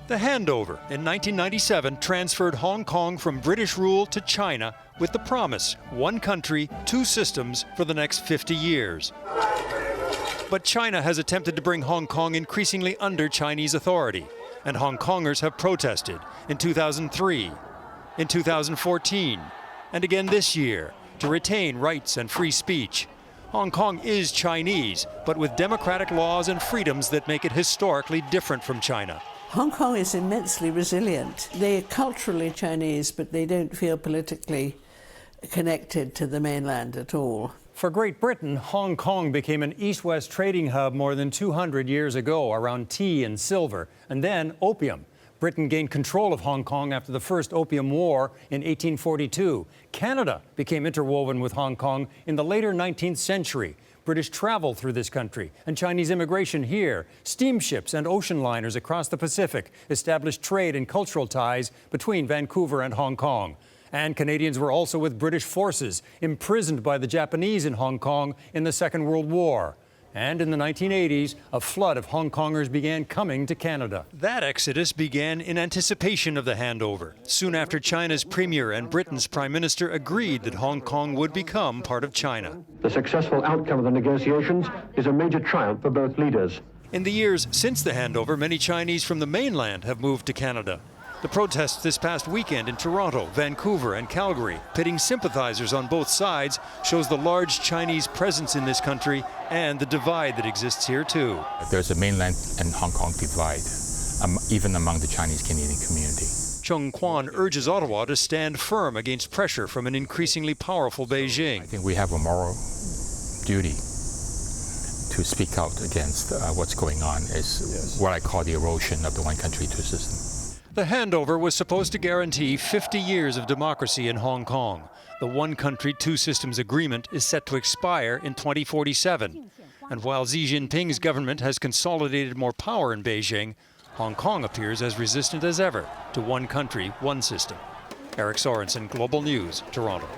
The handover in 1997 transferred Hong Kong from British rule to China with the promise, one country, two systems for the next 50 years. But China has attempted to bring Hong Kong increasingly under Chinese authority, and Hong Kongers have protested in 2003, in 2014, and again this year to retain rights and free speech. Hong Kong is Chinese, but with democratic laws and freedoms that make it historically different from China. Hong Kong is immensely resilient. They're culturally Chinese, but they don't feel politically connected to the mainland at all. For Great Britain, Hong Kong became an east-west trading hub more than 200 years ago around tea and silver, and then opium. Britain gained control of Hong Kong after the First Opium War in 1842. Canada became interwoven with Hong Kong in the later 19th century. British travel through this country and Chinese immigration here. Steamships and ocean liners across the Pacific established trade and cultural ties between Vancouver and Hong Kong. And Canadians were also with British forces, imprisoned by the Japanese in Hong Kong in the Second World War. And in the 1980s, a flood of Hong Kongers began coming to Canada. That exodus began in anticipation of the handover, soon after China's premier and Britain's prime minister agreed that Hong Kong would become part of China. The successful outcome of the negotiations is a major triumph for both leaders. In the years since the handover, many Chinese from the mainland have moved to Canada. The protests this past weekend in Toronto, Vancouver, and Calgary, pitting sympathizers on both sides, shows the large Chinese presence in this country and the divide that exists here, too. There's a mainland and Hong Kong divide, even among the Chinese-Canadian community. Chung Kwan urges Ottawa to stand firm against pressure from an increasingly powerful Beijing. I think we have a moral duty to speak out against what's going on, is what I call the erosion of the one country, two systems. The handover was supposed to guarantee 50 years of democracy in Hong Kong. The one country, two systems agreement is set to expire in 2047. And while Xi Jinping's government has consolidated more power in Beijing, Hong Kong appears as resistant as ever to one country, one system. Eric Sorensen, Global News, Toronto.